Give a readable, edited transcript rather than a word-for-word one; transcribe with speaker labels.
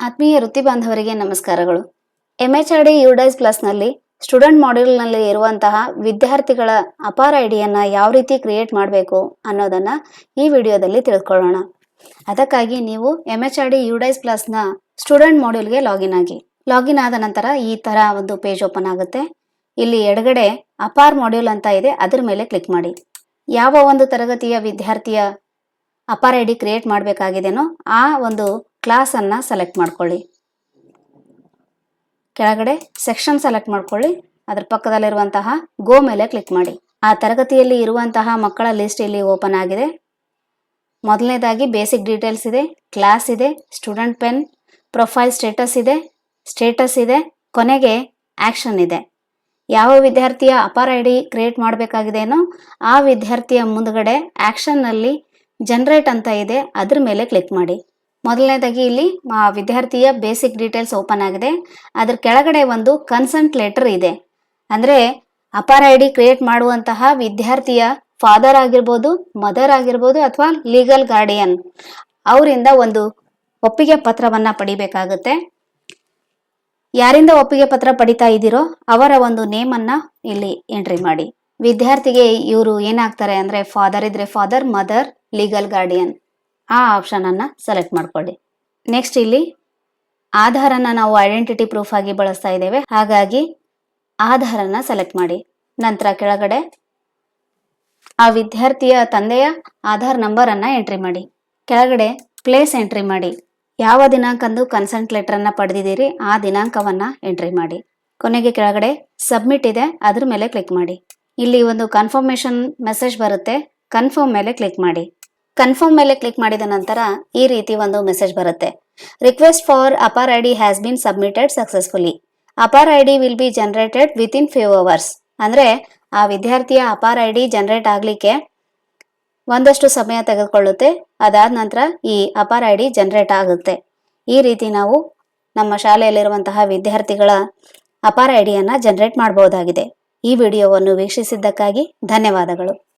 Speaker 1: ಆತ್ಮೀಯ ವೃತ್ತಿ ಬಾಂಧವರಿಗೆ ನಮಸ್ಕಾರಗಳು. MHRD UDICE ಪ್ಲಸ್ನಲ್ಲಿ ಸ್ಟೂಡೆಂಟ್ ಮಾಡ್ಯೂಲ್ನಲ್ಲಿ ಇರುವಂತಹ ವಿದ್ಯಾರ್ಥಿಗಳ ಅಪಾರ ಐಡಿಯನ್ನು ಯಾವ ರೀತಿ ಕ್ರಿಯೇಟ್ ಮಾಡಬೇಕು ಅನ್ನೋದನ್ನ ಈ ವಿಡಿಯೋದಲ್ಲಿ ತಿಳ್ಕೊಳ್ಳೋಣ. ಅದಕ್ಕಾಗಿ ನೀವು MHRD UDICE ಪ್ಲಸ್ನ ಸ್ಟೂಡೆಂಟ್ ಮಾಡ್ಯೂಲ್ಗೆ ಲಾಗಿನ್ ಆಗಿ. ಲಾಗಿನ್ ಆದ ನಂತರ ಈ ತರ ಒಂದು ಪೇಜ್ ಓಪನ್ ಆಗುತ್ತೆ. ಇಲ್ಲಿ ಎಡಗಡೆ ಅಪಾರ್ ಮಾಡ್ಯೂಲ್ ಅಂತ ಇದೆ, ಅದರ ಮೇಲೆ ಕ್ಲಿಕ್ ಮಾಡಿ. ಯಾವ ಒಂದು ತರಗತಿಯ ವಿದ್ಯಾರ್ಥಿಯ ಅಪಾರ್ ಐಡಿ ಕ್ರಿಯೇಟ್ ಮಾಡಬೇಕಾಗಿದೆನೋ ಆ ಒಂದು ಕ್ಲಾಸ್ ಅನ್ನ ಸೆಲೆಕ್ಟ್ ಮಾಡ್ಕೊಳ್ಳಿ. ಕೆಳಗಡೆ ಸೆಕ್ಷನ್ ಸೆಲೆಕ್ಟ್ ಮಾಡ್ಕೊಳ್ಳಿ. ಅದರ ಪಕ್ಕದಲ್ಲಿರುವಂತಹ ಗೋ ಮೇಲೆ ಕ್ಲಿಕ್ ಮಾಡಿ. ಆ ತರಗತಿಯಲ್ಲಿ ಇರುವಂತಹ ಮಕ್ಕಳ ಲಿಸ್ಟ್ ಇಲ್ಲಿ ಓಪನ್ ಆಗಿದೆ. ಮೊದಲನೇದಾಗಿ ಬೇಸಿಕ್ ಡೀಟೇಲ್ಸ್ ಇದೆ, ಕ್ಲಾಸ್ ಇದೆ, ಸ್ಟೂಡೆಂಟ್ ಪೆನ್, ಪ್ರೊಫೈಲ್ ಸ್ಟೇಟಸ್ ಇದೆ, ಕೊನೆಗೆ ಆಕ್ಷನ್ ಇದೆ. ಯಾವ ವಿದ್ಯಾರ್ಥಿಯ ಅಪಾರ್ ಐಡಿ ಕ್ರಿಯೇಟ್ ಮಾಡಬೇಕಾಗಿದೆನೋ ಆ ವಿದ್ಯಾರ್ಥಿಯ ಮುಂದ್ಗಡೆ ಆಕ್ಷನ್ ನಲ್ಲಿ ಜನರೇಟ್ ಅಂತ ಇದೆ, ಅದ್ರ ಮೇಲೆ ಕ್ಲಿಕ್ ಮಾಡಿ. ಮೊದಲನೇದಾಗಿ ಇಲ್ಲಿ ವಿದ್ಯಾರ್ಥಿಯ ಬೇಸಿಕ್ ಡೀಟೇಲ್ಸ್ ಓಪನ್ ಆಗಿದೆ. ಅದ್ರ ಕೆಳಗಡೆ ಒಂದು ಕನ್ಸೆಂಟ್ ಲೆಟರ್ ಇದೆ. ಅಂದ್ರೆ ಅಪಾರ್ ಐಡಿ ಕ್ರಿಯೇಟ್ ಮಾಡುವಂತಹ ವಿದ್ಯಾರ್ಥಿಯ ಫಾದರ್ ಆಗಿರ್ಬೋದು, ಮದರ್ ಆಗಿರ್ಬೋದು, ಅಥವಾ ಲೀಗಲ್ ಗಾರ್ಡಿಯನ್ ಅವರಿಂದ ಒಂದು ಒಪ್ಪಿಗೆ ಪತ್ರವನ್ನ ಪಡಿಬೇಕಾಗುತ್ತೆ. ಯಾರಿಂದ ಒಪ್ಪಿಗೆ ಪತ್ರ ಪಡಿತಾ ಇದ್ದೀರೋ ಅವರ ಒಂದು ನೇಮ್ ಅನ್ನ ಇಲ್ಲಿ ಎಂಟ್ರಿ ಮಾಡಿ. ವಿದ್ಯಾರ್ಥಿಗೆ ಇವರು ಏನಾಗ್ತಾರೆ ಅಂದ್ರೆ ಫಾದರ್ ಇದ್ರೆ ಫಾದರ್, ಮದರ್, ಲೀಗಲ್ ಗಾರ್ಡಿಯನ್ ಆ ಆಪ್ಷನ್ ಅನ್ನ ಸೆಲೆಕ್ಟ್ ಮಾಡ್ಕೊಳ್ಳಿ. ನೆಕ್ಸ್ಟ್ ಇಲ್ಲಿ ಆಧಾರನ ನಾವು ಐಡೆಂಟಿಟಿ ಪ್ರೂಫ್ ಆಗಿ ಬಳಸ್ತಾ ಇದ್ದೇವೆ, ಹಾಗಾಗಿ ಆಧಾರನ ಸೆಲೆಕ್ಟ್ ಮಾಡಿ. ನಂತರ ಕೆಳಗಡೆ ಆ ವಿದ್ಯಾರ್ಥಿಯ ತಂದೆಯ ಆಧಾರ್ ನಂಬರ್ ಅನ್ನ ಎಂಟ್ರಿ ಮಾಡಿ. ಕೆಳಗಡೆ ಪ್ಲೇಸ್ ಎಂಟ್ರಿ ಮಾಡಿ. ಯಾವ ದಿನಾಂಕಂದು ಕನ್ಸೆಂಟ್ ಲೆಟರ್ ಅನ್ನ ಪಡೆದಿದ್ದೀರಿ ಆ ದಿನಾಂಕವನ್ನ ಎಂಟ್ರಿ ಮಾಡಿ. ಕೊನೆಗೆ ಕೆಳಗಡೆ ಸಬ್ಮಿಟ್ ಇದೆ, ಅದ್ರ ಮೇಲೆ ಕ್ಲಿಕ್ ಮಾಡಿ. ಇಲ್ಲಿ ಒಂದು ಕನ್ಫರ್ಮೇಶನ್ ಮೆಸೇಜ್ ಬರುತ್ತೆ, ಕನ್ಫರ್ಮ್ ಮೇಲೆ ಕ್ಲಿಕ್ ಮಾಡಿ. ಕನ್ಫರ್ಮ್ ಮೇಲೆ ಕ್ಲಿಕ್ ಮಾಡಿದ ನಂತರ ಈ ರೀತಿ ಒಂದು ಮೆಸೇಜ್ ಬರುತ್ತೆ. Request for APAAR ID has been submitted successfully. APAAR ID will be generated within few hours. ಅಂದ್ರೆ ಆ ವಿದ್ಯಾರ್ಥಿಯ ಅಪಾರ್ ಐಡಿ ಜನರೇಟ್ ಆಗ್ಲಿಕ್ಕೆ ಒಂದಷ್ಟು ಸಮಯ ತೆಗೆದುಕೊಳ್ಳುತ್ತೆ. ಅದಾದ ನಂತರ ಈ ಅಪಾರ್ ಐಡಿ ಜನರೇಟ್ ಆಗುತ್ತೆ. ಈ ರೀತಿ ನಾವು ನಮ್ಮ ಶಾಲೆಯಲ್ಲಿರುವಂತಹ ವಿದ್ಯಾರ್ಥಿಗಳ ಅಪಾರ್ ಐಡಿಯನ್ನ ಜನರೇಟ್ ಮಾಡಬಹುದಾಗಿದೆ. ಈ ವಿಡಿಯೋವನ್ನು ವೀಕ್ಷಿಸಿದ್ದಕ್ಕಾಗಿ ಧನ್ಯವಾದಗಳು.